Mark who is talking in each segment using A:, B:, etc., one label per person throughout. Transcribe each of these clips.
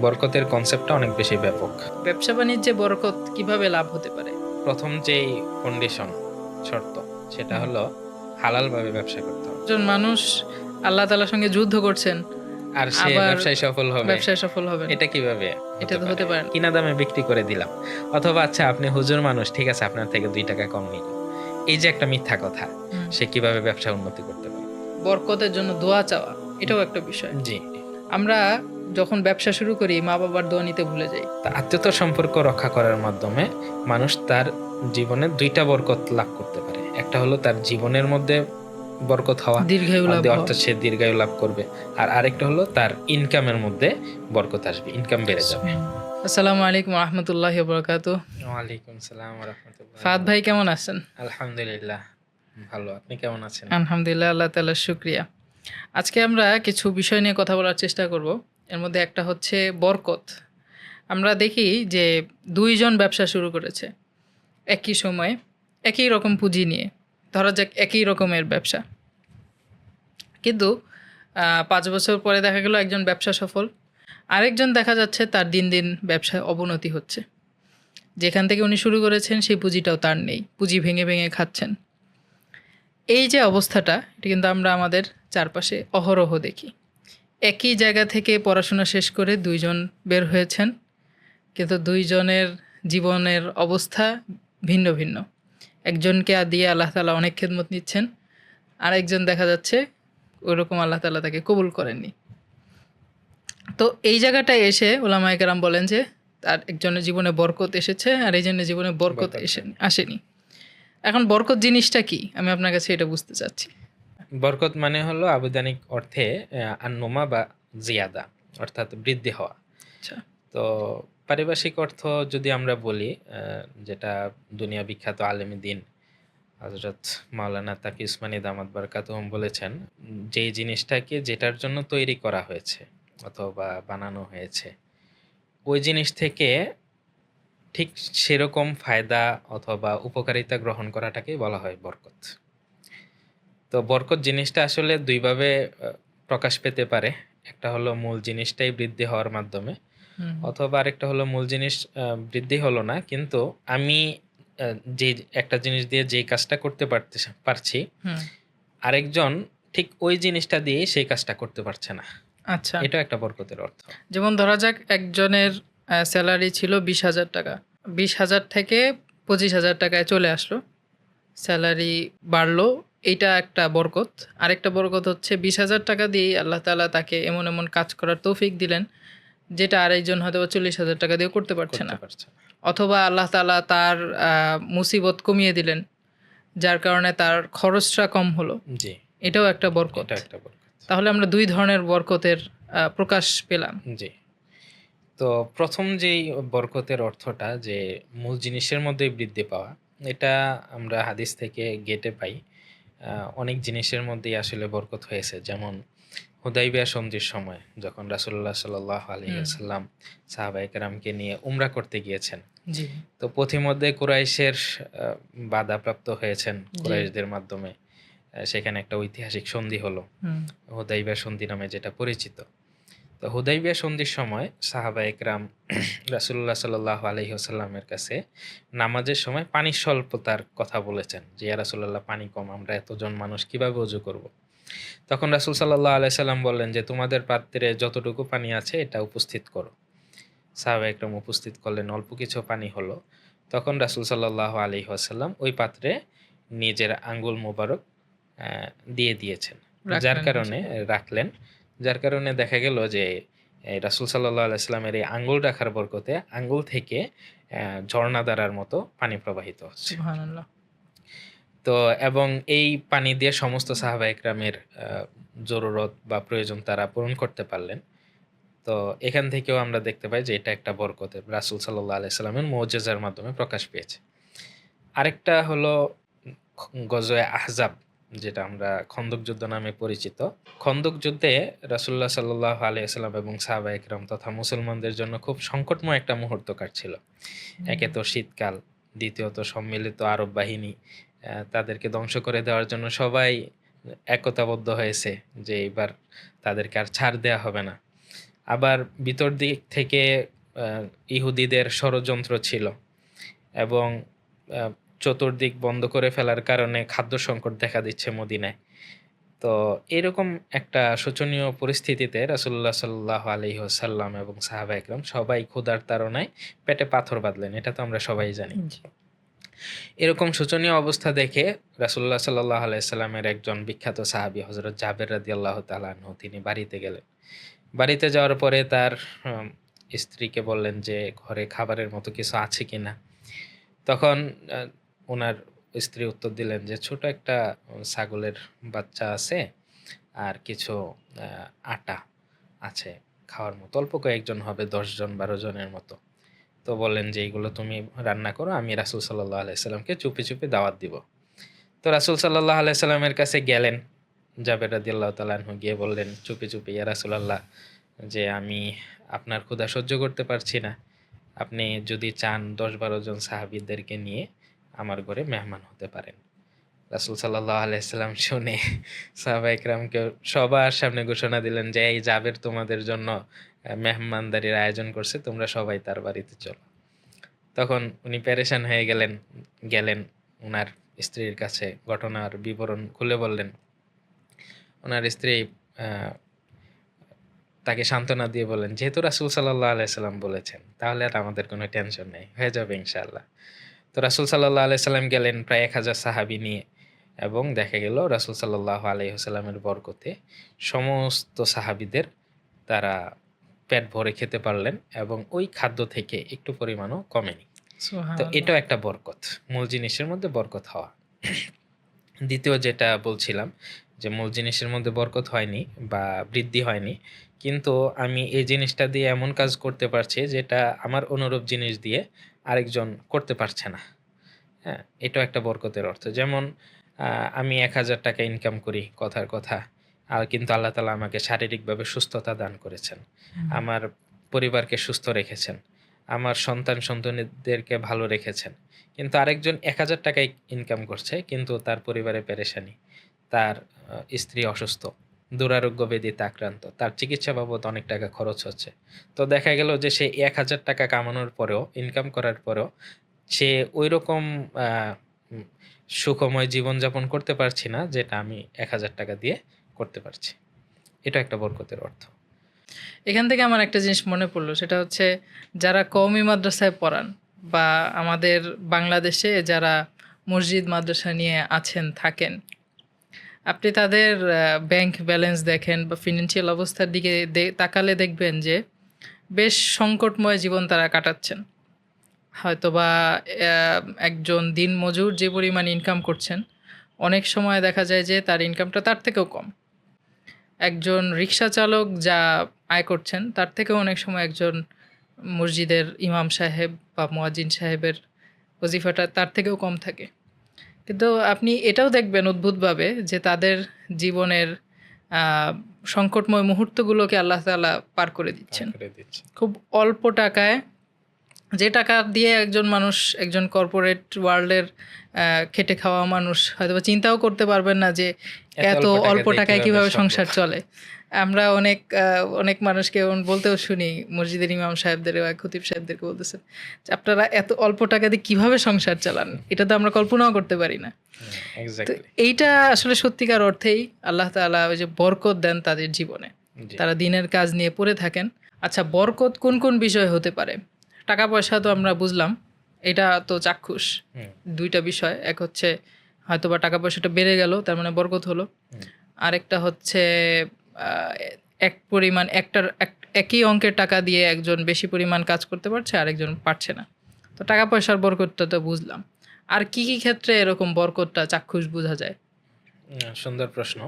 A: বরকতের কনসেপ্টটা অনেক বেশি ব্যাপক।
B: ব্যবসা বাণিজ্যে বরকত কিভাবে লাভ হতে পারে?
A: প্রথম যেই কন্ডিশন, শর্ত, সেটা হলো হালালভাবে ব্যবসা করতে হবে।
B: একজন মানুষ আল্লাহ তাআলার সঙ্গে যুদ্ধ করছেন,
A: আর সে
B: আবার
A: ব্যবসায় সফল হবে,
B: ব্যবসায় সফল হবেন।
A: এটা কিভাবে
B: এটা
A: হতে
B: তো
A: পারে?
B: হতে পারে না।
A: কিনা দামে বিক্রি করে দিলাম, অথবা আচ্ছা আপনি হুজুর মানুষ, ঠিক আছে আপনার থেকে 2 টাকা কম নিল। এই যে একটা মিথ্যা কথা,
B: হুম।
A: সে কিভাবে ব্যবসা উন্নতি করতে পারে?
B: বরকতের জন্য দোয়া চাওয়া, এটাও একটা বিষয়।
A: জি।
B: আমরা যখন ব্যবসা শুরু করি মা বাবার দোয়া নিতে ভুলে যাই।
A: তা আত্মীয়তা সম্পর্ক রক্ষা করার মাধ্যমে মানুষ তার জীবনে 2টা বরকত লাভ করতে পারে। একটা হলো তার জীবনের মধ্যে বরকত হওয়া,
B: দীর্ঘায়ু লাভ হওয়া।
A: অর্থাৎ সে দীর্ঘায়ু লাভ করবে। আর আরেকটা হলো তার ইনকামের মধ্যে বরকত আসবে, ইনকাম বেড়ে যাবে।
B: আসসালামু আলাইকুম রাহমাতুল্লাহি ওয়া বারাকাতুহু।
A: ওয়ালাইকুম সালাম ওয়া রাহমাতুল্লাহ।
B: ফাহাদ ভাই কেমন আছেন?
A: আলহামদুলিল্লাহ ভালো। আপনি কেমন আছেন?
B: আলহামদুলিল্লাহ, আল্লাহ তাআলার শুকরিয়া। আজকে আমরা কিছু বিষয় নিয়ে কথা বলার চেষ্টা করব। এর মধ্যে একটা হচ্ছে বরকত। আমরা দেখি যে 2 জন ব্যবসা শুরু করেছে একই সময়ে, একই রকম পুঁজি নিয়ে। ধরা যাক একই রকমের ব্যবসা। কিন্তু 5 বছর পরে দেখা গেল একজন ব্যবসা সফল, আরেকজন দেখা যাচ্ছে তার দিন দিন ব্যবসায় অবনতি হচ্ছে। যেখান থেকে উনি শুরু করেছেন সেই পুঁজিটাও তার নেই, পুঁজি ভেঙে ভেঙে খাচ্ছেন। এই যে অবস্থাটা, এটা কিন্তু আমরা আমাদের চারপাশে অহরহ দেখি। একই জায়গা থেকে পড়াশোনা শেষ করে 2 জন বের হয়েছেন, কিন্তু 2 জনের জীবনের অবস্থা ভিন্ন ভিন্ন। একজনকে দিয়ে আল্লাহ তাআলা অনেক খেদমত নিচ্ছেন, আরেকজন দেখা যাচ্ছে ওইরকম আল্লাহ তাআলা তাকে কবুল করেননি। তো এই জায়গাটায় এসে উলামায়ে কেরাম বলেন যে তার একজনের জীবনে বরকত এসেছে আর এইজনের জীবনে বরকত আসেনি। এখন বরকত জিনিসটা কি, আমি আপনার কাছে এটা বুঝতে চাচ্ছি।
A: বরকত মানে হলো আবিধানিক অর্থে আন্নুমা বা জিয়াদা, অর্থাৎ বৃদ্ধি হওয়া।
B: আচ্ছা।
A: তো পারিভাষিক অর্থ যদি আমরা বলি, যেটা দুনিয়া বিখ্যাত আলেম দ্বীন হযরত মাওলানা তাকি উসমানী দামাত বারকাতুহুম বলেছেন, যেই জিনিসটাকে যেটার জন্য তৈরি করা হয়েছে অথবা বানানো হয়েছে, ওই জিনিস থেকে ঠিক সেরকম ফায়দা অথবা উপকারিতা গ্রহণ করাটাকেই বলা হয় বরকত। তো বরকত জিনিসটা আসলে 2 ভাবে প্রকাশ পেতে পারে। একটা হলো মূল জিনিসটাই বৃদ্ধি হওয়ার মাধ্যমে, অথবা আরেকটা হলো মূল জিনিস বৃদ্ধি হলো না, কিন্তু আমি যে একটা জিনিস দিয়ে যেই কাজটা করতে পারছি, আরেকজন ঠিক ওই জিনিসটা দিয়েই সেই কাজটা করতে পারছে না।
B: আচ্ছা।
A: এটা একটা বরকতের অর্থ।
B: যেমন ধরা যাক একজনের স্যালারি ছিল 20,000 টাকা। 20,000 থেকে 25,000 টাকায় চলে আসলো। স্যালারি বাড়লো, এইটা একটা বরকত। আরেকটা বরকত হচ্ছে 20,000 টাকা দিয়েই আল্লাহ তাআলা তাকে এমন এমন কাজ করার তৌফিক দিলেন, যেটা আরেকজন হয়তোবা 40,000 টাকা দিয়েও করতে পারছে না। অথবা আল্লাহ তাআলা তার মুসিবত কমিয়ে দিলেন, যার কারণে তার খরচটা কম হলো।
A: জি,
B: এটাও একটা বরকত।
A: এটা একটা বরকত।
B: তাহলে আমরা 2 ধরনের বরকতের প্রকাশ পেলাম।
A: জি। তো প্রথম যেই বরকতের অর্থটা, যে মূল জিনিসের মধ্যেই বৃদ্ধি পাওয়া, এটা আমরা হাদিস থেকে গেটে পাই। অনেক জিনিসের মধ্যেই আসলে বরকত হয়েছে। যেমন হুদাইবিয়া সন্ধির সময় যখন রাসূলুল্লাহ সাল্লাল্লাহু আলাইহি ওয়াসাল্লাম সাহাবায়ে কেরামকে নিয়ে উমরা করতে গিয়েছেন।
B: জি।
A: তো পথিমধ্যে কুরাইশের বাধাপ্রাপ্ত হয়েছেন কুরাইশদের মাধ্যমে। সেখানে একটা ঐতিহাসিক সন্ধি হলো, হুদাইবিয়া সন্ধি নামে যেটা পরিচিত। তো হুদাইবিয়া সন্ধির সময় সাহাবা একরাম রাসূলুল্লাহ সাল্লাল্লাহু আলাইহি ওয়াসাল্লামের কাছে নামাজের সময় পানির স্বল্পতার কথা বলেছেন যে, ইয়া রাসূলুল্লাহ পানি কম, আমরা এতজন মানুষ কিভাবে ওযু করব? তখন রাসূল সাল্লাল্লাহু আলাইহি সাল্লাম বললেন যে, তোমাদের পাত্রে যতটুকু পানি আছে এটা উপস্থিত করো। সাহাবা একরাম উপস্থিত করলেন, অল্প কিছু পানি হলো। তখন রাসূল সাল্লাল্লাহু আলাইহি ওয়াসাল্লাম ওই পাত্রে নিজের আঙ্গুল মোবারক দিয়ে দিয়েছেন। যার কারণে রাখলেন। যার কারণে দেখা গেল যে রাসূল সাল্লাল্লাহু আলাইহি সাল্লামের এই আঙ্গুল রাখার বরকতে আঙ্গুল থেকে ঝর্ণাধারার মতো পানি প্রবাহিত হচ্ছে।
B: সুবহানাল্লাহ।
A: তো এবং এই পানি দিয়ে সমস্ত সাহাবা একরামের জরুরত বা প্রয়োজন তারা পূরণ করতে পারলেন। তো এখান থেকেও আমরা দেখতে পাই যে এটা একটা বরকতে রাসূল সাল্লাল্লাহু আলাইহি সাল্লামের মুজিজার মাধ্যমে প্রকাশ পেয়েছে। আরেকটা হলো গজওয়ে আহজাব, যেটা আমরা খন্দক যুদ্ধ নামে পরিচিত। খন্দক যুদ্ধে রাসূলুল্লাহ সাল্লাল্লাহু আলাইহি ওয়াসাল্লাম এবং সাহাবায়ে কেরাম তথা মুসলমানদের জন্য খুব সংকটময় একটা মুহূর্ত কাটছিল। একে তো শীতকাল, দ্বিতীয়ত সম্মিলিত আরব বাহিনী তাদেরকে ধ্বংস করে দেওয়ার জন্য সবাই একতাবদ্ধ হয়েছে যে এবার তাদেরকে আর ছাড় দেয়া হবে না। আবার ভিতর দিক থেকে ইহুদিদের ষড়যন্ত্র ছিল এবং চতুর্দিক বন্ধ করে ফেলার কারণে খাদ্য সংকট দেখা দিচ্ছে মদিনায়। তো এরকম একটা শোচনীয় পরিস্থিতিতে রাসূলুল্লাহ সাল্লাল্লাহু আলাইহি ওয়াসাল্লাম এবং সাহাবা একরাম সবাই ক্ষুধার তাড়নায় পেটে পাথর বাঁধলেন। এটা তো আমরা সবাই জানি।
B: জি।
A: এরকম শোচনীয় অবস্থা দেখে রাসূলুল্লাহ সাল্লাল্লাহু আলাইহি সাল্লামের একজন বিখ্যাত সাহাবী হযরত জাবের রাদিয়াল্লাহু তাআলা আনহু তিনি বাড়িতে গেলেন। বাড়িতে যাওয়ার পরে তার আম স্ত্রীকে বললেন যে, "ঘরে খাবারের মতো কিছু আছে কিনা?" তখন আ উনার স্ত্রী উত্তর দিলেন যে, "ছোট একটা ছাগলের বাচ্চা আছে আর কিছু আ আটা আছে খাওয়ার মতো। অল্প কয়েকজন হবে ১০ জন ১২ জনের মতো।" তো বললেন যে, "এগুলো তুমি রান্না করো। আমি রাসূল সাল্লাল্লাহু আলাইহি সাল্লামকে চুপি, চুপি দাওয়াত দিব।" তো রাসূল সাল্লাল্লাহু আলাইহি সাল্লামের কাছে গেলেন। জাবের রাদিয়াল্লাহু তাআলা আনহু গিয়ে বললেন চুপি, চুপি, "ইয়া রাসূলাল্লাহ, যে আমি আপনার ক্ষুধা সহ্য করতে পারছি না। আপনি যদি চান ১০-১২ জন সাহাবীদেরকে নিয়ে আমার ঘরে মেহমান হতে পারেন।" রাসূল সাল্লাল্লাহু আলাইহি সাল্লাম শুনে সাহাবা ইকরামকে সবার সামনে ঘোষণা দিলেন যে, "এই জাবের তোমাদের জন্য মেহমানদারির আয়োজন করছে। তোমরা সবাই তার বাড়িতে চলো।" তখন উনি পেরেশান হয়ে গেলেন উনার স্ত্রীর কাছে ঘটনার বিবরণ খুলে বললেন। উনার স্ত্রী আ তাকে সান্ত্বনা দিয়ে বললেন, "যেহেতু রাসূল সাল্লাল্লাহু আলাইহি সাল্লাম বলেছেন, তাহলে আর আমাদের কোনো টেনশন নেই। হয়ে যাবে ইনশাআল্লাহ।" তো রাসূল সাল্লাল্লাহু আলাইহি সাল্লাম গেলেন প্রায় ১,০০০ সাহাবী নিয়ে এবং দেখা গেল রাসূল সাল্লাল্লাহু আলাইহি ওয়াসাল্লামের বরকতে সমস্ত সাহাবীদের তারা পেট ভরে খেতে পারলেন এবং ওই খাদ্য থেকে একটু পরিমাণও কমেনি। তো
B: সুবহানাল্লাহ।
A: এটাও একটা বরকত। মূল জিনিসের মধ্যে বরকত হওয়া। দ্বিতীয় যেটা বলছিলাম যে মূল জিনিসের মধ্যে বরকত হয়নি বা বৃদ্ধি হয়নি। কিন্তু আমি এই জিনিসটা দিয়ে এমন কাজ করতে পারছি যেটা আমার অনুরূপ জিনিস দিয়ে আরেকজন করতে পারছে না। হ্যাঁ? এটাও একটা বরকতের অর্থ। যেমন আ আমি ৳১,০০০ ইনকাম করি কথার কথা। আর কিন্তু আল্লাহ তাআলা আমাকে শারীরিকভাবে সুস্থতা দান করেছেন।
B: হুম।
A: আমার পরিবারকে সুস্থ রেখেছেন। আমার সন্তান-সন্ততিদেরকে ভালো রেখেছেন। কিন্তু আরেকজন ৳১,০০০ ইনকাম করছে কিন্তু তার পরিবারে পেরেশানি। তার স্ত্রী অসুস্থ, দুরারোগ্য ব্যাধিতে আক্রান্ত। তার চিকিৎসা বাবদ অনেক টাকা খরচ হচ্ছে। তো দেখা গেল যে সে ৳১,০০০ কামানোর পরেও, ইনকাম করার পরেও সে ঐরকম আ উম সুখময় জীবনযাপন করতে পারছি না যেটা আমি ৳১,০০০ দিয়ে করতে পারছি। এটা একটা বরকতের অর্থ।
B: এখান থেকে আমার একটা জিনিস মনে পড়লো, সেটা হচ্ছে যারা কওমি মাদ্রাসায় পড়ান বা আমাদের বাংলাদেশে যারা মসজিদ মাদ্রাসা নিয়ে আছেন, থাকেন, আপনি তাদের ব্যাংক ব্যালেন্স দেখেন বা ফিনান্সিয়াল অবস্থার দিকে তাকালে দেখবেন যে বেশ সংকটময় জীবন তারা কাটাচ্ছেন। হয়তোবা একজন দিনমজুর যে পরিমাণ ইনকাম করছেন, অনেক সময় দেখা যায় যে তার ইনকামটা তার থেকেও কম। একজন রিক্সা চালক যা আয় করছেন, তার থেকেও অনেক সময় একজন মসজিদের ইমাম সাহেব বা মুয়াজ্জিন সাহেবের ওজিফাটা তার থেকেও কম থাকে। কিন্তু আপনি এটাও দেখবেন অদ্ভুতভাবে যে তাদের জীবনের আ সংকটময় মুহূর্তগুলোকে আল্লাহ তাআলা পার করে
A: পার
B: দিচ্ছেন।
A: করে দিচ্ছে।
B: খুব অল্প টাকায়, যে টাকা দিয়ে একজন মানুষ, একজন কর্পোরেট ওয়ার্ল্ডের খেটে খাওয়া মানুষ হয়তোবা চিন্তাও করতে পারবেন না যে
A: এত
B: এত
A: অল্প টাকা
B: অল্প
A: দিয়ে
B: টাকায়
A: কিভাবে
B: কিভাবে
A: সম্ভব?
B: সংসার চলে। আমরা অনেক মানুষকে বলতেও শুনি, মসজিদের ইমাম সাহেবদের বা খতিব সাহেবদেরকে বলতেছেন যে, "আপনারা এত অল্প টাকা দিয়ে কিভাবে সংসার চালান? এটা তো আমরা কল্পনাও করতে পারি না।"
A: হুম,
B: তো
A: এক্সাক্টলি।
B: এইটা আসলে সত্যিকার অর্থেই আল্লাহ তাআলা ওই যে বরকত দেন তাদের জীবনে।
A: জি।
B: তারা দিনের কাজ নিয়ে পড়ে থাকেন। আচ্ছা, বরকত কোন, কোন বিষয়ে হতে পারে? টাকা-পয়সা তো আমরা বুঝলাম। এটা তো চাক্ষুষ।
A: হুম,
B: ২ টা বিষয়। এক হচ্ছে হয়তোবা টাকা-পয়সাটা বেড়ে গেল, তার মানে বরকত হলো।
A: হুম।
B: আরেকটা হচ্ছে আ এক পরিমাণ একই অঙ্কের টাকা দিয়ে একজন বেশি পরিমাণ কাজ করতে পারছে, আরেকজন পারছে না। তো টাকা-পয়সার বরকতটা তো বুঝলাম। আর কি, কি ক্ষেত্রে এরকম বরকতটা চাক্ষুষ বোঝা যায়?
A: সুন্দর প্রশ্ন।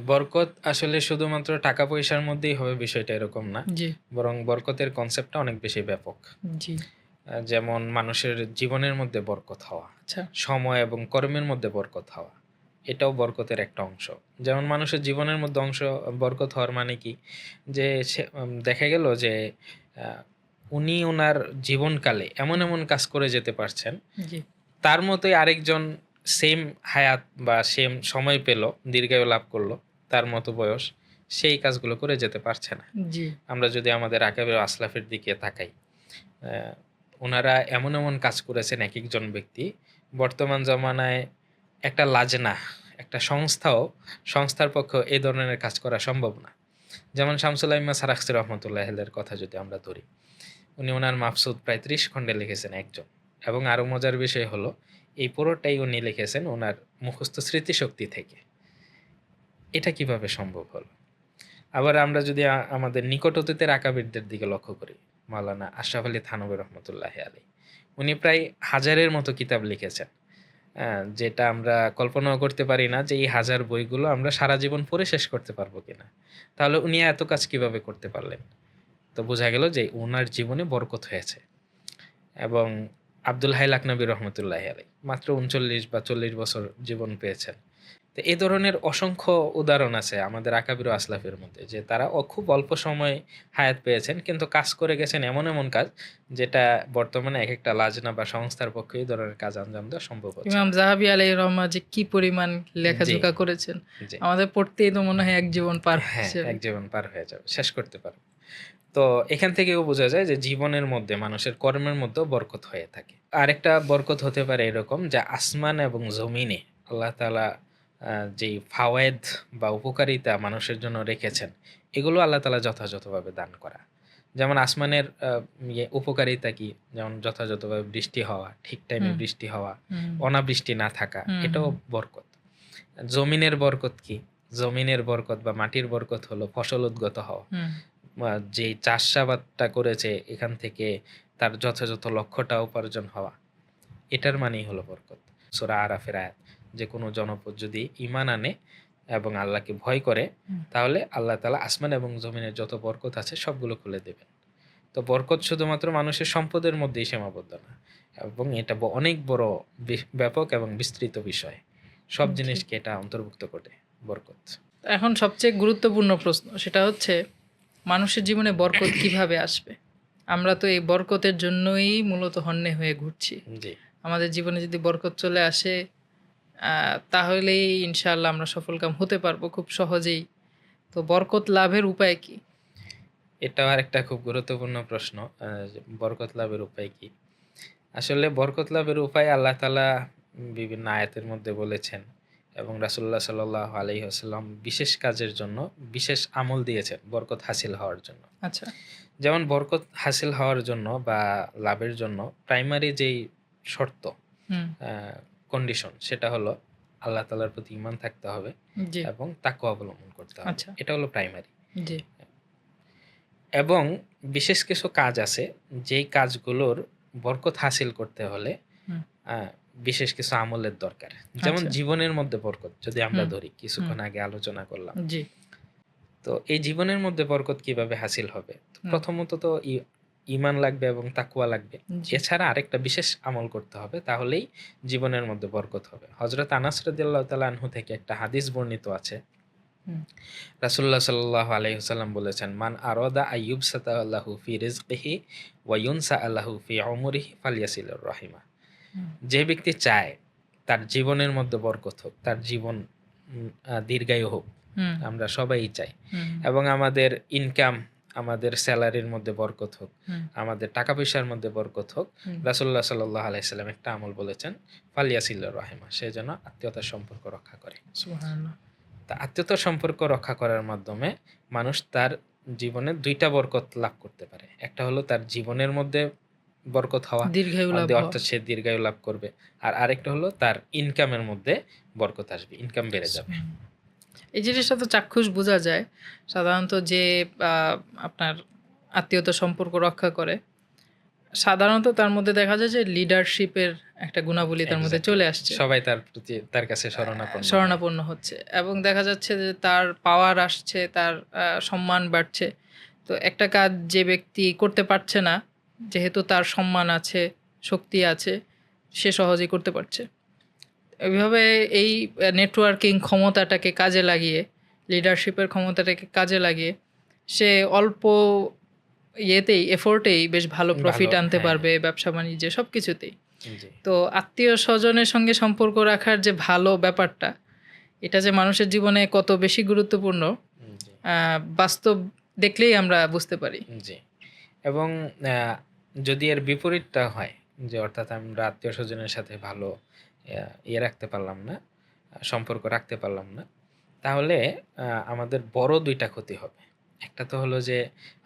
A: বরকত আসলে শুধুমাত্র টাকা-পয়সার মধ্যেই হবে বিষয়টা এরকম না।
B: জি,
A: বরং বরকতের কনসেপ্টটা অনেক বেশি ব্যাপক।
B: জি।
A: যেমন মানুষের জীবনের মধ্যে বরকত হওয়া,
B: আচ্ছা।
A: সময় এবং কর্মের মধ্যে বরকত হওয়া। এটাও বরকতের একটা অংশ। যেমন মানুষের জীবনের মধ্যে বরকত হওয়ার মানে কি? যে সে দেখা গেল যে আ উনি উনার জীবনকালে এমন, এমন কাজ করে যেতে পারছেন,
B: জি,
A: তার মতোই আরেকজন সেম হায়াত বা সেম সময় পেল, দীর্ঘায়ু লাভ করল, তার মতো বয়স। সেই কাজগুলো করে যেতে পারছে না।
B: জি।
A: আমরা যদি আমাদের আকাবের আসলাফের দিকে তাকাই, ওনারা এমন এমন কাজ করেছেন এক একজন ব্যক্তি, বর্তমান জমানায় একটা লাজনা, একটা সংস্থার পক্ষে এই ধরনের কাজ করা সম্ভব না। যেমন শামসুল আইম্মা সারাখসি রহমতুল্লাহ এর কথা যদি আমরা ধরি, উনি ওনার মাফসুদ প্রায় ৩০ খণ্ডে লিখেছেন একজন, এবং আরো মজার বিষয় হলো এই পুরোটাই উনি লিখেছেন ওনার মুখস্থ স্মৃতিশক্তি থেকে। এটা কিভাবে সম্ভব হলো? আবার আমরা যদি আমাদের নিকট অতীতের আকাবিরদের দিকে লক্ষ্য করি, মাওলানা আশরাফ আলী থানভী রহমতুল্লাহ আলী, উনি প্রায় 1000-এর মতো কিতাব লিখেছেন। যেটা আমরা কল্পনাও করতে পারি না যে এই 1000 বইগুলো আমরা সারা জীবন পড়ে শেষ করতে পারবো কিনা। তাহলে উনি এত কাজ কিভাবে করতে পারলেন? তো বোঝা গেল যে উনার জীবনে বরকত হয়েছে। এবং আব্দুল হাই লাকনবী রহমতুল্লাহ আলী মাত্র 39 বা 40 বছর জীবন পেয়েছেন। তো এই ধরনের অসংখ্য উদাহরণ আছে আমাদের আকাবির ও আসলাফের মধ্যে, যে তারা খুব অল্প সময় হায়াত পেয়েছেন, কিন্তু কাজ করে গেছেন এমন এমন কাজ যেটা বর্তমানে এক একটা লাজনা বা সংস্থার পক্ষে এই ধরনের কাজ আঞ্জাম দেওয়া সম্ভব হচ্ছে
B: ইমাম
A: না।
B: জাহাবি আলাইহির রহমা যে কি পরিমাণ
A: জি,
B: লেখাজোখা করেছেন,
A: জি।
B: আমাদের পড়তেই তো মনে হয় এক জীবন পার
A: হ্যাঁ,
B: হচ্ছে।
A: এক জীবন পার হয়ে যাবে, শেষ করতে পারবে। তো এখান থেকেও বোঝা যায় যে জীবনের মধ্যে মানুষের কর্মের মধ্যেও বরকত হয়ে থাকে। আরেকটা বরকত হতে পারে এরকম যে আসমান এবং জমিনে আল্লাহ তাআলা যেই ফাওয়ায়েদ বা উপকারিতা মানুষের জন্য রেখেছেন, এগুলো আল্লাহ তাআলা যথাযথভাবে দান করা। যেমন আসমানের উপকারিতা কি? যেমন যথাযথভাবে বৃষ্টি হওয়া, ঠিক টাইমে
B: হুম,
A: বৃষ্টি হওয়া,
B: হুম,
A: অনাবৃষ্টি না থাকা,
B: হুম,
A: এটাও বরকত। জমিনের বরকত কি? জমিনের বরকত বা মাটির বরকত হলো ফসল উদ্গত হওয়া।
B: হুম,
A: যেই চাষাবাদটা করেছে এখান থেকে তার যথাযথ লক্ষ্যটা উপার্জন হওয়া, এটার মানেই হলো বরকত। সূরা আরাফের আয়াত, যে কোনো জনপদ যদি ঈমান আনে এবং আল্লাহকে ভয় করে,
B: হুম।
A: তাহলে আল্লাহ তাআলা আসমান এবং জমিনের যত বরকত আছে সবগুলো খুলে দেবেন। তো বরকত শুধুমাত্র মানুষের সম্পদের মধ্যেই সীমাবদ্ধ না, এবং এটা অনেক বড় ব্যাপক এবং বিস্তৃত বিষয়। সব
B: জি।
A: জিনিসকে এটা অন্তর্ভুক্ত করে বরকত।
B: এখন সবচেয়ে গুরুত্বপূর্ণ প্রশ্ন সেটা হচ্ছে, মানুষের জীবনে বরকত কিভাবে আসবে? আমরা তো এই বরকতের জন্যই মূলত হন্যে হয়ে ঘুরছি।
A: জি।
B: আমাদের জীবনে যদি বরকত চলে আসে, তাহলেই ইনশাআল্লাহ আমরা সফলকাম হতে পারবো খুব সহজেই। তো বরকত লাভের উপায় কি?
A: এটাও আরেকটা খুব গুরুত্বপূর্ণ প্রশ্ন, যে বরকত লাভের উপায় কি? আসলে বরকত লাভের উপায় আল্লাহ তাআলা বিভিন্ন আয়াতের মধ্যে বলেছেন, এবং রাসূলুল্লাহ সাল্লাল্লাহু আলাইহি ওয়াসাল্লাম বিশেষ কাজের জন্য বিশেষ আমল দিয়েছেন বরকত হাসিল হওয়ার জন্য।
B: আচ্ছা।
A: যেমন বরকত হাসিল হওয়ার জন্য বা লাভের জন্য প্রাইমারি যেই শর্ত,
B: হুম,
A: কন্ডিশন, সেটা হলো আল্লাহ তাআলার প্রতি ঈমান থাকতে হবে
B: জি,
A: এবং তাকওয়া অবলম্বন করতে হবে।
B: আচ্ছা,
A: এটা হলো প্রাইমারি।
B: জি,
A: এবং বিশেষ কিছু কাজ আছে যেই কাজগুলোর বরকত হাসিল করতে হলে
B: হুম,
A: বিশেষ কিছু আমলের দরকার। যেমন
B: আচ্ছা,
A: জীবনের মধ্যে বরকত যদি আমরা
B: হুম,
A: ধরি,
B: হুম,
A: কিছুক্ষণ আগে আলোচনা করলাম।
B: জি,
A: তো এই জীবনের মধ্যে বরকত কিভাবে হাসিল হবে? তো
B: হুম,
A: প্রথমত তো ঈমান লাগবে এবং তাকওয়া লাগবে।
B: জি,
A: এছাড়া আরেকটা বিশেষ আমল করতে হবে, তাহলেই জীবনের মধ্যে বরকত হবে। হযরত আনাস রাদিয়াল্লাহু তাআলা আনহু থেকে একটা হাদিস বর্ণিত আছে।
B: হুম,
A: রাসূলুল্লাহ সাল্লাল্লাহু আলাইহি ওয়াসাল্লাম বলেছেন, মান আরাদা আইয়ুবসাতা লাহু ফি রিজকিহি ওয়া ইউনসা লাহু ফি উমরিহি ফালইয়াসিলির রাহিমা।
B: হুম,
A: যে ব্যক্তি চায় তার জীবনের মধ্যে বরকত হোক, তার জীবন দীর্ঘায়ু হোক,
B: হুম,
A: আমরা সবাই চাই,
B: হুম,
A: এবং আমাদের ইনকাম, আমাদের স্যালারির মধ্যে বরকত হোক,
B: হুম,
A: আমাদের টাকা পয়সার মধ্যে বরকত হোক,
B: হুম,
A: রাসূলুল্লাহ সাল্লাল্লাহু আলাইহি সাল্লাম একটা আমল বলেছেন, ফালইয়াসিলির রাহিমা, সে যেন আত্মীয়তার সম্পর্ক রক্ষা করে।
B: সুবহানাল্লাহ।
A: তা আত্মীয়তার সম্পর্ক রক্ষা করার মাধ্যমে মানুষ তার জীবনে ২ টা বরকত লাভ করতে পারে। একটা হলো তার জীবনের মধ্যে বরকত হওয়া,
B: দীর্ঘায়ু লাভ হওয়া।
A: অর্থাৎ সে দীর্ঘায়ু লাভ করবে। আর আরেকটা হলো তার ইনকামের মধ্যে বরকত আসবে, ইনকাম বেড়ে যাবে।
B: এই জিনিসটা তো চাক্ষুষ বোঝা যায়। সাধারণত যে আ আপনার আত্মীয়তার সম্পর্ক রক্ষা করে, সাধারণত তার মধ্যে দেখা যায় যে লিডারশিপের একটা গুণাবলী তার মধ্যে
A: এক্সাক্টলি।
B: চলে আসছে।
A: সবাই তার প্রতি, তার কাছে শরণাপন্ন হয়।
B: শরণাপন্ন হচ্ছে এবং দেখা যাচ্ছে যে তার পাওয়ার আসছে, তার সম্মান বাড়ছে। তো একটা কাজ যে ব্যক্তি করতে পারছে না, যেহেতু তার সম্মান আছে, শক্তি আছে, সে সহজেই করতে পারছে। এভাবে এই নেটওয়ার্কিং ক্ষমতাটাকে কাজে লাগিয়ে, লিডারশিপের ক্ষমতাটাকে কাজে লাগিয়ে, সে অল্প ইয়েতেই, এফোর্টেই বেশ ভালো
A: ভালো,
B: প্রফিট আনতে
A: হ্যাঁ,
B: পারবে ব্যবসা-বাণিজ্যে সবকিছুতেই।
A: জি,
B: তো আত্মীয়স্বজনের সঙ্গে সম্পর্ক রাখার যে ভালো ব্যাপারটা, এটা যে মানুষের জীবনে কত বেশি গুরুত্বপূর্ণ,
A: জি,
B: বাস্তব দেখলেই আমরা বুঝতে পারি।
A: জি। এবং যদি এর বিপরীতটা হয়, যে অর্থাৎ আমরা আত্মীয়-স্বজনের সাথে ভালো রাখতে পারলাম না, সম্পর্ক রাখতে পারলাম না, তাহলে আমাদের বড় ২ টা ক্ষতি হবে। একটা তো হলো যে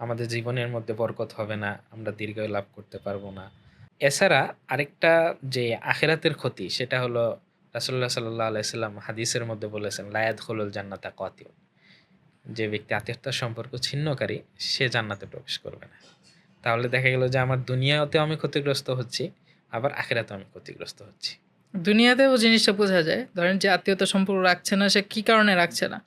A: আমাদের জীবনের মধ্যে বরকত হবে না, আমরা দীর্ঘায়ু লাভ করতে পারবো না। এছাড়া আরেকটা যে আখিরাতের ক্ষতি, সেটা হলো রাসূলুল্লাহ সাল্লাল্লাহু আলাইহি সাল্লাম হাদিসের মধ্যে বলেছেন, লা ইয়াদখুলুল জান্নাতা কাতিউন। যে ব্যক্তি আত্মীয়তার সম্পর্ক ছিন্নকারী, সে জান্নাতে প্রবেশ করবে না। তাহলে দেখা গেল যে আমার দুনিয়াতেও আমি ক্ষতিগ্রস্ত হচ্ছি, আবার আখিরাতেও আমি ক্ষতিগ্রস্ত হচ্ছি।
B: দুনিয়াতেও জিনিসটা বোঝা যায়। ধরেন যে আত্মীয়তা সম্পর্ক রাখছে না, সে কি কারণে রাখছে না?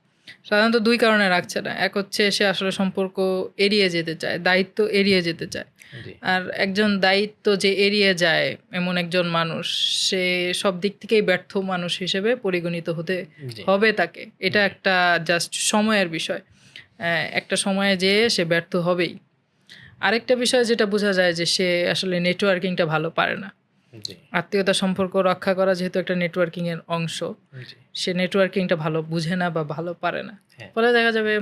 B: সাধারণত ২ কারণে রাখছে না। এক হচ্ছে সে আসলে সম্পর্ক এড়িয়ে যেতে চায়, দায়িত্ব এড়িয়ে যেতে চায়।
A: জি,
B: আর একজন দায়িত্ব যে এড়িয়ে যায় এমন একজন মানুষ, সে সব দিক থেকেই ব্যর্থ মানুষ হিসেবে পরিগণিত হতে
A: জি,
B: হবে তাকে। এটা
A: জি,
B: একটা জাস্ট সময়ের বিষয়। একটা সময়ে যেয়ে সে ব্যর্থ হবেই। আরেকটা বিষয় যেটা বোঝা যায় যে সে আসলে নেটওয়ার্কিংটা ভালো পারে না।
A: জি,
B: আত্মীয়তার সম্পর্ক রক্ষা করা যেহেতু একটা নেটওয়ার্কিং এর অংশ,
A: জি,
B: সে নেটওয়ার্কিংটা ভালো বুঝে না বা ভালো পারে না।
A: হ্যাঁ,
B: ফলে দেখা যাবে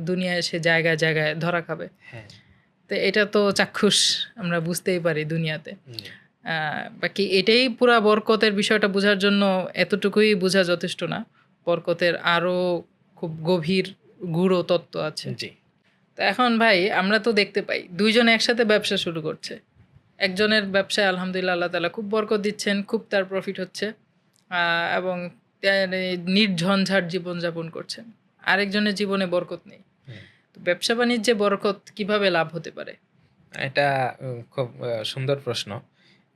B: দুনিয়ায় সে জায়গায়, জায়গায় ধরা খাবে।
A: হ্যাঁ,
B: তো এটা তো চাক্ষুষ আমরা বুঝতেই পারি দুনিয়াতে।
A: জি,
B: বাকি এটাই পুরা বরকতের বিষয়টা বোঝার জন্য এতটুকুই বোঝা যথেষ্ট না। বরকতের আরো খুব গভীর গূঢ় তত্ত্ব আছে।
A: জি,
B: তো এখন ভাই আমরা তো দেখতে পাই ২ জন একসাথে ব্যবসা শুরু করছে। একজনের ব্যবসায় আলহামদুলিল্লাহ আল্লাহ তাআলা খুব বরকত দিচ্ছেন, খুব তার প্রফিট হচ্ছে এবং নির্ঝঞ্ঝাট জীবনযাপন করছেন। আরেকজনের জীবনে বরকত নেই।
A: হুম।
B: তো ব্যবসা বাণিজ্যে বরকত কিভাবে লাভ হতে পারে?
A: এটা খুব সুন্দর প্রশ্ন।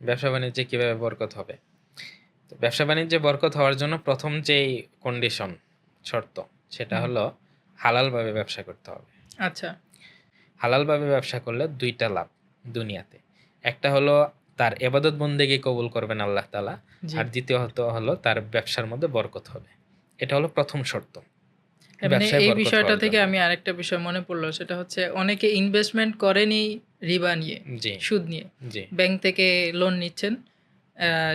A: ব্যবসা-বাণিজ্যে কিভাবে বরকত হবে? তো ব্যবসা-বাণিজ্যে বরকত হওয়ার জন্য ১ম যেই কন্ডিশন, শর্ত, সেটা
B: হুম,
A: হলো হালালভাবে ব্যবসা করতে হবে।
B: আচ্ছা।
A: হালালভাবে ব্যবসা করলে ২ টা লাভ দুনিয়াতে। একটা হলো তার ইবাদত বন্দেগী কবুল করবেন আল্লাহ তাআলা।
B: জি।
A: আর দ্বিতীয়ত হলো তার ব্যবসার মধ্যে বরকত হবে। এটা হলো ১ম শর্ত।
B: এমনি
A: ব্যবসায়
B: এই
A: বরকত
B: বিষয়টা
A: হওয়ার
B: থেকে
A: জন্য।
B: আমি আরেকটা বিষয় মনে পড়ল, সেটা হচ্ছে অনেকে ইনভেস্টমেন্ট করেনি রিবা নিয়ে,
A: জি,
B: সুদ নিয়ে।
A: জি,
B: ব্যাংক থেকে লোন নিচ্ছেন,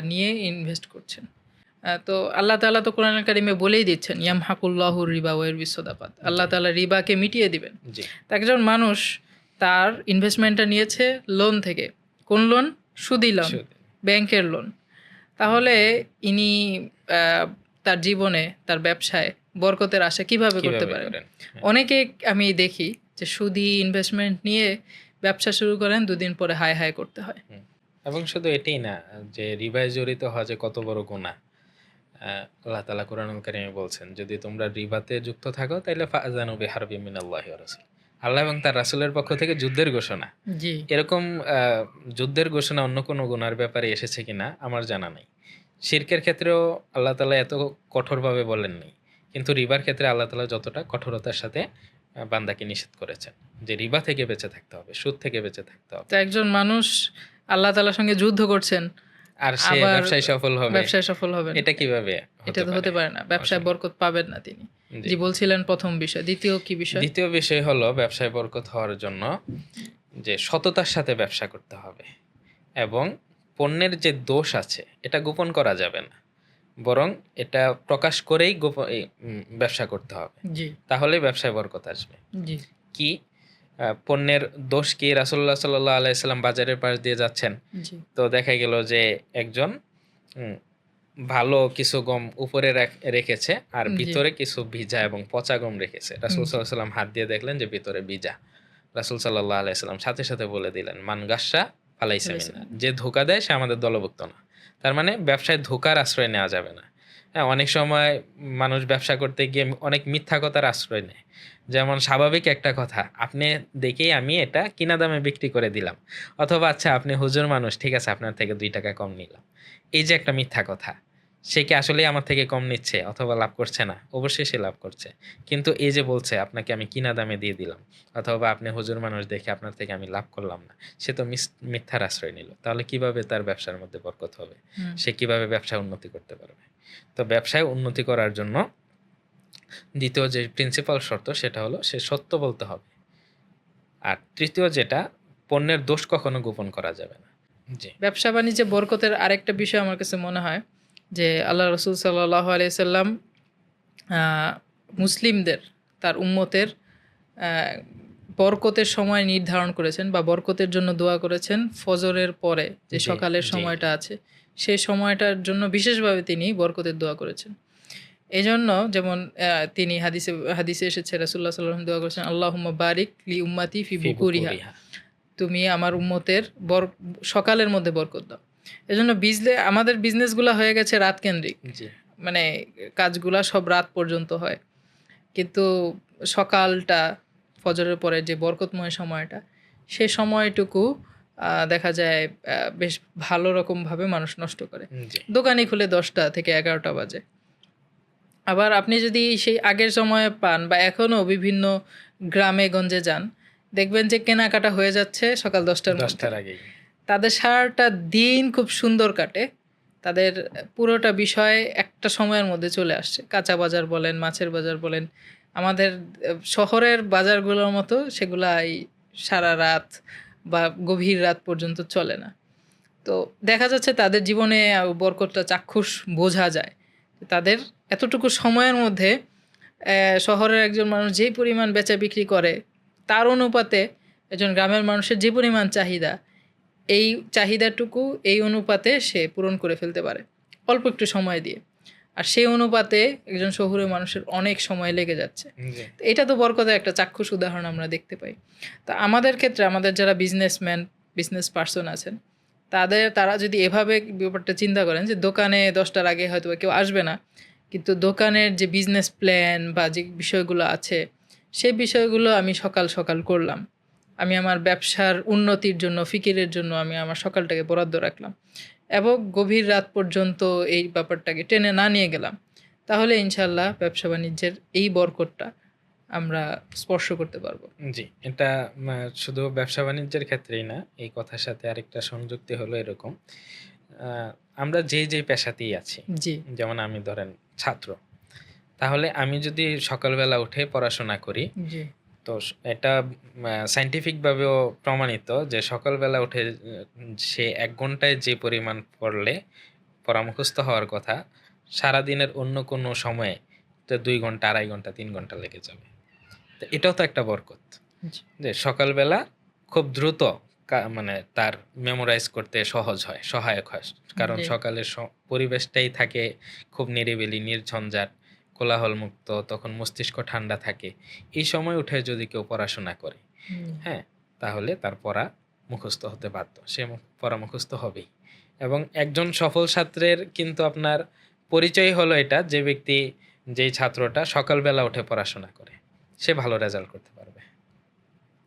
B: নিয়ে ইনভেস্ট করছেন। তো আল্লাহ তাআলা তো কোরআনুল কারিমে বলেই দিচ্ছেন,
A: জি,
B: ইয়ামহাকুল্লাহুর রিবা ওয়া ইরবিস সাদাকাত।
A: জি,
B: আল্লাহ তাআলা রিবাকে মিটিয়ে দিবেন।
A: জি,
B: তো একজন মানুষ তার ইনভেস্টমেন্টটা নিয়েছে লোন থেকে। কোন লোন? সুদি লোন,
A: সুদ।
B: ব্যাংকের লোন। তাহলে ইনি আ তার জীবনে, তার ব্যবসায় বরকতের আশা কিভাবে করতে
A: কিভাবে
B: পারেন?
A: করেন? হ্যাঁ,
B: অনেকে আমি দেখি যে সুদি ইনভেস্টমেন্ট নিয়ে ব্যবসা শুরু করেন, ২ দিন পরে হায়, হায় করতে হয়।
A: হুম। এবং শুধু এটাই না, যে রিবায় জড়িত হওয়া যে কত বড় গুনাহ। আ আল্লাহ তাআলা কোরআনুল কারিমে বলছেন, যদি তোমরা রিবাতে যুক্ত থাকো তাইলে ফাআযানু বিহারবিম মিনাল্লাহি ওয়া রাসূলিহি। আল্লাহ এবং তার রাসূলের পক্ষ থেকে যুদ্ধের ঘোষণা।
B: জি,
A: এরকম আ যুদ্ধের ঘোষণা অন্য কোনো গুনার ব্যাপারে এসেছে কিনা আমার জানা নাই। শিরকের ক্ষেত্রেও আল্লাহ তাআলা এত কঠোরভাবে বলেন নাই। কিন্তু রিবার ক্ষেত্রে আল্লাহ তাআলা যতটা কঠোরতার সাথে বান্দাকে নিষেধ করেছেন। যে রিবা থেকে বেঁচে থাকতে হবে, সুদ থেকে বেঁচে থাকতে হবে।
B: তো একজন মানুষ আল্লাহ তাআলার সঙ্গে যুদ্ধ করছেন,
A: আর সে
B: আবার
A: ব্যবসায় সফল হবে,
B: ব্যবসায় সফল হবেন।
A: এটা কিভাবে
B: এটা
A: হতে
B: তো
A: পারে?
B: হতে পারে না। ব্যবসায়
A: অসম্ভব।
B: বরকত পাবেন না তিনি।
A: জি।
B: জি, বলছিলেন ১ম বিষয়। দ্বিতীয় কি বিষয়?
A: দ্বিতীয় বিষয় হলো ব্যবসায় বরকত হওয়ার জন্য যে সততার সাথে ব্যবসা করতে হবে এবং পণ্যের যে দোষ আছে এটা গোপন করা যাবে না। বরং এটা প্রকাশ করেই ব্যবসা করতে হবে।
B: জি,
A: তাহলেই ব্যবসায় বরকত আসবে।
B: জি,
A: কি পণ্যের দোষ কি? রাসূলুল্লাহ সাল্লাল্লাহু আলাইহি সাল্লাম বাজারের পাশ দিয়ে যাচ্ছেন।
B: জি,
A: তো দেখা গেল যে একজন উম ভালো কিছু গম উপরে রেখেছে আর
B: জি,
A: ভিতরে কিছু ভিজা এবং পচা গম রেখেছে। রাসূল
B: জি,
A: সাল্লাল্লাহু আলাইহি সাল্লাম হাত দিয়ে দেখলেন যে ভিতরে ভিজা। রাসূল সাল্লাল্লাহু আলাইহি সাল্লাম সাথে, সাথে বলে দিলেন, "মান গাসসা ফালাইসা মিন্না।"
B: ফেলেছিলেন।
A: যে ধোঁকা দেয় সে আমাদের দলভুক্ত না। তার মানে ব্যবসায় ধোঁকার আশ্রয় নেওয়া যাবে না। হ্যাঁ, অনেক সময় মানুষ ব্যবসা করতে গিয়ে অনেক মিথ্যা কথার আশ্রয় নেয়। যেমন স্বাভাবিক একটা কথা, আপনি দেখেই আমি এটা কিনা দামে বিক্রি করে দিলাম। অথবা আচ্ছা আপনি হুজুর মানুষ, ঠিক আছে আপনার থেকে ৳২ কম নিলাম। এই যে একটা মিথ্যা কথা, সে কি আসলেই আমার থেকে কম নিচ্ছে অথবা লাভ করছে না? অবশ্যই সে লাভ করছে। কিন্তু এই যে বলছে আপনাকে আমি কিনা দামে দিয়ে দিলাম অথবা আপনি হুজুর মানুষ দেখে আপনার থেকে আমি লাভ করলাম না। সে তো মিথ্যার আশ্রয় নিল। তাহলে কিভাবে তার ব্যবসার মধ্যে বরকত হবে?
B: হুম।
A: সে কিভাবে ব্যবসায় উন্নতি করতে পারবে? তো ব্যবসায় উন্নতি করার জন্য ২য় যে প্রিন্সিপাল শর্ত সেটা হলো সে সত্য বলতে হবে। আর ৩য় যেটা, পণ্যের দোষ কখনো গোপন করা যাবে না। জি,
B: ব্যবসা-বাণিজ্যে বরকতের আরেকটা বিষয় আমার কাছে মনে হয় যে আল্লাহ রাসূল সাল্লাল্লাহু আলাইহি সাল্লাম আ মুসলিমদের, তার উম্মতের আহ, বরকতের সময় নির্ধারণ করেছেন বা বরকতের জন্য দোয়া করেছেন ফজরের পরে যে
A: জি,
B: সকালের
A: জি,
B: সময়টা আছে সেই সময়টার জন্য বিশেষভাবে তিনি বরকতের দোয়া করেছেন। এজন্য যেমন তিনি হাদিসে এসেছে রাসূলুল্লাহ সাল্লাল্লাহু আলাইহি ওয়াসাল্লাম দোয়া করেছেন, আল্লাহুম্মা বারিক লি উম্মতি ফি
A: ফি
B: বুকুরিহা,
A: বুকুরিহা।
B: তুমি আমার উম্মতের সকালের মধ্যে বরকত দাও। এজন্য আমাদের বিজনেসগুলো হয়ে গেছে রাত কেন্দ্রিক,
A: জি,
B: মানে কাজগুলা সব রাত পর্যন্ত হয়, কিন্তু সকালটা ফজরের পরে যে বরকতময় সময়টা সে সময়টুকু দেখা যায় বেশ ভালো রকমভাবে মানুষ নষ্ট করে।
A: জি,
B: দোকানই খুলে 10টা থেকে 11টা বাজে। আবার আপনি যদি সেই আগের সময়ে পান বা এখনও বিভিন্ন গ্রামে গঞ্জে যান, দেখবেন যে কেনাকাটা হয়ে যাচ্ছে সকাল 10টার মধ্যে।
A: 10টার আগেই।
B: তাদের সারাটা দিন খুব সুন্দর কাটে। তাদের পুরোটা বিষয় একটা সময়ের মধ্যে চলে আসছে। কাঁচা বাজার বলেন, মাছের বাজার বলেন, আমাদের শহরের বাজারগুলোর মতো সেগুলা এই সারা রাত বা গভীর রাত পর্যন্ত চলে না। তো দেখা যাচ্ছে তাদের জীবনে বরকতটা চাক্ষুষ বোঝা যায়। তাদের এতটুকু সময়ের মধ্যে শহরের একজন মানুষ যেই পরিমাণ বেচা বিক্রি করে তার অনুপাতে একজন গ্রামের মানুষের যে পরিমাণ চাহিদা, এই চাহিদাটুকু এই অনুপাতে সে পূরণ করে ফেলতে পারে অল্প একটু সময় দিয়ে। আর সেই অনুপাতে একজন শহুরে মানুষের অনেক সময় লেগে যাচ্ছে।
A: জি,
B: তো এটা তো বরকতের একটা চাক্ষুষ উদাহরণ আমরা দেখতে পাই। তো আমাদের ক্ষেত্রে আমাদের যারা বিজনেস পার্সন আছেন, তারা যদি এভাবে ব্যাপারটা চিন্তা করেন যে দোকানে 10টার আগে হয়তো কেউ আসবে না, কিন্তু দোকানের যে বিজনেস প্ল্যান বা যে বিষয়গুলো আছে সেই বিষয়গুলো আমি সকাল সকাল করলাম, আমি আমার ব্যবসার উন্নতির জন্য ফিকিরের জন্য আমি আমার সকালটাকে বরাদ্দ রাখলাম এবং গভীর রাত পর্যন্ত এই ব্যাপারটাকে টেনে না নিয়ে গেলাম, তাহলে ইনশাল্লাহ ব্যবসা বাণিজ্যের এই বরকতটা আমরা স্পর্শ করতে পারবো।
A: জি। এটা শুধু ব্যবসা-বাণিজ্যের ক্ষেত্রেই না, এই কথার সাথে আরেকটা সংযুক্তি হলো এরকম। আ আমরা যে পেশাতেই আছি,
B: জি,
A: যেমন আমি ধরেন ছাত্র। তাহলে আমি যদি সকালবেলা উঠে পড়াশোনা করি,
B: জি,
A: তো এটা সায়েন্টিফিক ভাবেও প্রমাণিত যে সকালবেলা উঠে সে ১ ঘন্টায় যে পরিমাণ পড়া মুখস্থ হওয়ার কথা, সারাদিনের অন্য কোনো সময়ে তো ২ ঘন্টা, ২.৫ ঘন্টা, ৩ ঘন্টা লেগে যাবে। তো এটাও তো একটা বরকত।
B: জি,
A: যে সকালবেলা খুব দ্রুত মানে তার মেমোরাইজ করতে সহজ হয়, সহায়ক হয়। কারণ
B: জি,
A: সকালের পরিবেশটাই থাকে খুব নিরিবিলি, নির্ঝঞ্ঝাট, কোলাহলমুক্ত, তখন মস্তিষ্ক ঠান্ডা থাকে। এই সময় উঠে যদি কেউ পড়াশোনা করে, হ্যাঁ? তাহলে তার পড়া মুখস্থ হতে বাধ্য। সে পড়া মুখস্থ হবেই। এবং একজন সফল ছাত্রের কিন্তু আপনার পরিচয় হলো এটা, যে ব্যক্তি, যেই ছাত্রটা সকালবেলা উঠে পড়াশোনা করে, সে ভালো রেজাল্ট করতে পারবে।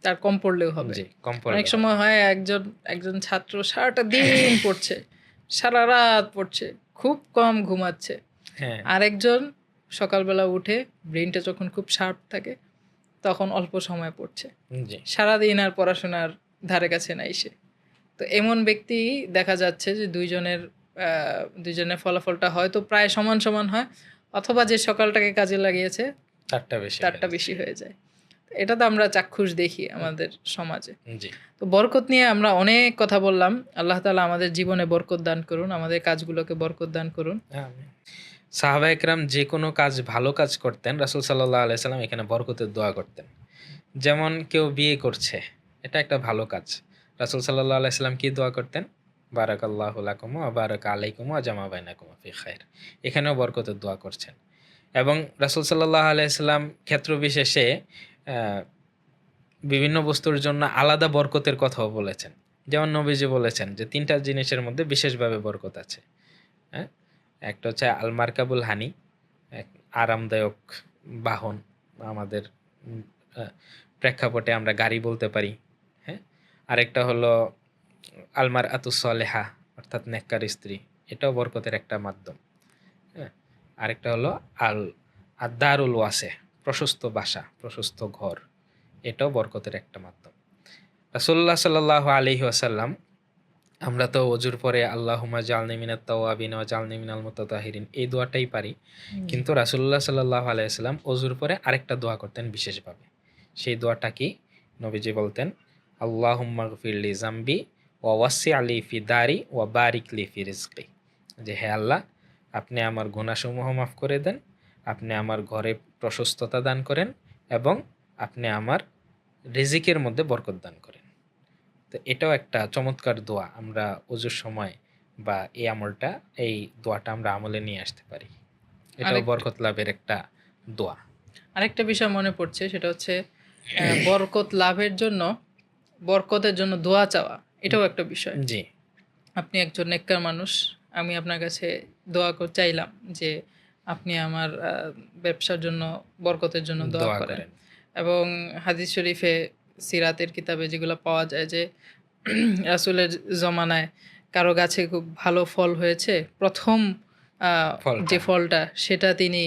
B: তার কম পড়লেও হবে।
A: জি, কম
B: অনেক
A: পড়লে হবে।
B: সময় হয় একজন একজন ছাত্র সারাটা দিন পড়ছে, সারা রাত পড়ছে, খুব কম ঘুমাচ্ছে।
A: হ্যাঁ,
B: আরেকজন সকালবেলা উঠে ব্রেইনটা যখন খুব শার্প থাকে তখন অল্প সময় পড়ছে,
A: জি,
B: সারাদিন আর পড়াশোনার ধারে কাছে নাই সে। তো এমন ব্যক্তি দেখা যাচ্ছে যে দুইজনের ফলাফলটা হয়তো প্রায় সমান সমান হয়, অথবা যে সকালটাকে কাজে লাগিয়েছে
A: ৪ টা বেশি হয়ে
B: তারটা
A: যায়।
B: বেশি হয়ে যায়। এটা তো আমরা চাক্ষুষ দেখি আমাদের সমাজে।
A: জি,
B: তো বরকত নিয়ে আমরা অনেক কথা বললাম। আল্লাহ তাআলা আমাদের জীবনে বরকত দান করুন, আমাদের কাজগুলোকে বরকত দান করুন।
A: আমিন। সাহাবা একরাম যেকোনো কাজ, ভালো কাজ করতেন, রাসূল সাল্লাল্লাহু আলাইহি সাল্লাম এখানে বরকতের দোয়া করতেন। যেমন কেউ বিয়ে করছে, এটা একটা ভালো কাজ। রাসূল সাল্লাল্লাহু আলাইহি সাল্লাম কি দোয়া করতেন? বারাকাল্লাহু লাকুম ওয়া বারাকা আলাইকুম ওয়া জামা বাইনাকুম ফি খাইর। এখানেও বরকতের দোয়া করছেন। এবং রাসূল সাল্লাল্লাহু আলাইহি সাল্লাম ক্ষেত্র বিশেষে অ্যা বিভিন্ন বস্তুর জন্য আলাদা বরকতের কথাও বলেছেন। যেমন নবীজি বলেছেন যে ৩ টা জিনিসের মধ্যে বিশেষভাবে বরকত আছে। হ্যাঁ? একটা হচ্ছে আল মারকাবুল হানি, এক আরামদায়ক বাহন। আমাদের উম আ প্রেক্ষাপটে আমরা গাড়ি বলতে পারি। হ্যাঁ? আরেকটা হলো আল মারআতুস সলিহা, অর্থাৎ নেককার স্ত্রী। এটাও বরকতের একটা মাধ্যম। হ্যাঁ? আরেকটা হলো আল আদ-দারুল ওয়াসিহ, প্রশস্ত বাসা, প্রশস্ত ঘর। এটাও বরকতের একটা মাধ্যম। রাসূলুল্লাহ সাল্লাল্লাহু আলাইহি ওয়াসাল্লাম, আমরা তো অজুর পরে আল্লাহুম্মা জাআলনি মিনাত তাওয়াবিন ওয়া জাআলনি মিনাল মুতাতাহিরিন এই দোয়াটাই পারি।
B: জি,
A: কিন্তু রাসূলুল্লাহ সাল্লাল্লাহু আলাইহি ওয়াসাল্লাম অজুর পরে আরেকটা দোয়া করতেন বিশেষভাবে। সেই দোয়াটা কি? নবীজি বলতেন, আল্লাহুম্মা গফিরলি যামবি ওয়া ওয়াসসি' লি ফি দারি ওয়া বারিক লি ফি রিজকি। যে হে আল্লাহ, আপনি আমার গুনাহসমূহ মাফ করে দেন, আপনি আমার ঘরে প্রশস্ততা দান করেন এবং আপনি আমার রিজিকের মধ্যে বরকত দান করেন। তো এটাও একটা চমৎকার দোয়া। আমরা অজুর সময় বা এই আমলটা, এই দোয়াটা আমরা আমলে নিয়ে আসতে পারি। এটাও
B: আরেক
A: বরকত লাভের একটা দোয়া।
B: আরেকটা বিষয় মনে পড়ছে, সেটা হচ্ছে বরকত লাভের জন্য, বরকতের জন্য দোয়া চাওয়া, এটাও একটা বিষয়।
A: জি,
B: আপনি একজন নেককার মানুষ, আমি আপনার কাছে দোয়া চাইলাম যে আপনি আমার ব্যবসার জন্য, বরকতের জন্য দোয়া
A: দোয়া
B: করেন।
A: করেন।
B: এবং হাদিস শরীফে, সিরাতের কিতাবে যেগুলো পাওয়া যায় যে রাসূলের জমানায় কারো গাছে খুব ভালো ফল হয়েছে, প্রথম
A: ফলটা
B: যে ফলটা সেটা তিনি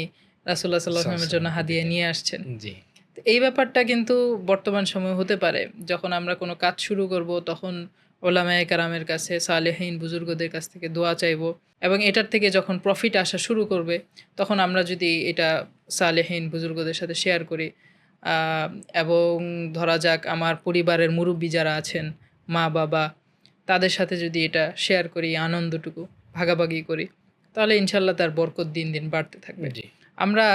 B: রাসূলুল্লাহ সাল্লাল্লাহু আলাইহি ওয়াসাল্লামের জন্য
A: সাল্লাল্লাহু
B: হাদিয়া
A: দিতেন।
B: নিয়ে আসছেন।
A: জি,
B: তো এই ব্যাপারটা কিন্তু বর্তমান সময়ে হতে পারে। যখন আমরা কোনো কাজ শুরু করব, তখন ওলামায়ে কেরামের কাছে, সালেহীন বুজুর্গদের কাছ থেকে দোয়া চাইবো, এবং এটার থেকে যখন প্রফিট আসা শুরু করবে, তখন আমরা যদি এটা সালেহীন বুজুর্গদের সাথে শেয়ার করি, আহ, এবং ধরা যাক আমার পরিবারের মুরব্বী যারা আছেন, মা বাবা, তাদের সাথে যদি এটা শেয়ার করি, আনন্দটুকু ভাগাভাগি করি, তাহলে ইনশাল্লাহ তার বরকত দিন দিন বাড়তে থাকবে।
A: জি,
B: আমরা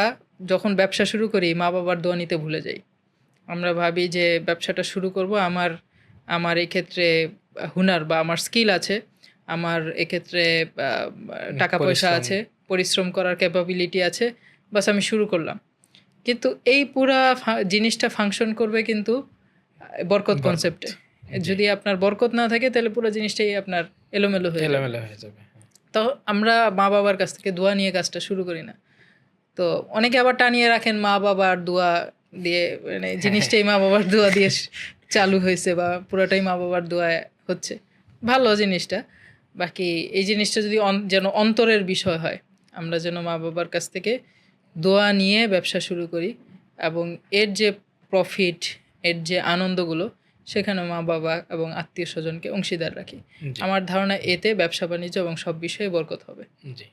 B: যখন ব্যবসা শুরু করি, মা বাবার দোয়া নিতে ভুলে যাই। আমরা ভাবি যে ব্যবসাটা শুরু করব, আমার আমার এই ক্ষেত্রে হুনার বা আমার স্কিল আছে, আমার এক্ষেত্রে টাকা পয়সা
A: পরিশ্রম।
B: আছে, পরিশ্রম করার ক্যাপাবিলিটি আছে, বাস আমি শুরু করলাম। কিন্তু এই পুরা জিনিসটা ফাংশন করবে কিন্তু বরকত
A: বরকত।
B: কনসেপ্টে।
A: জি,
B: যদি আপনার বরকত না থাকে, তাহলে পুরো জিনিসটাই আপনার এলোমেলো হয়ে যাবে।
A: এলোমেলো হয়ে যাবে।
B: তো আমরা মা বাবার কাছ থেকে দোয়া নিয়ে কাজটা শুরু করি না। তো অনেকে আবার টানিয়ে রাখেন মা বাবার দোয়া দিয়ে, মানে জিনিসটাই মা বাবার দোয়া দিয়ে চালু হয়েছে, বা পুরোটাই মা বাবার দোয়ায় হচ্ছে। ভালো জিনিসটা, বাকি এই জিনিসটা যদি যেন অন্তরের বিষয় হয়, আমরা যেন মা বাবার কাছ থেকে দোয়া নিয়ে ব্যবসা শুরু করি, এবং এর যে প্রফিট, এর যে আনন্দগুলো, সেখানে মা বাবা এবং আত্মীয় স্বজনকে অংশীদার রাখি।
A: জি,
B: আমার ধারণা এতে ব্যবসা বাণিজ্য এবং সব বিষয়ে বরকত হবে।
A: জি।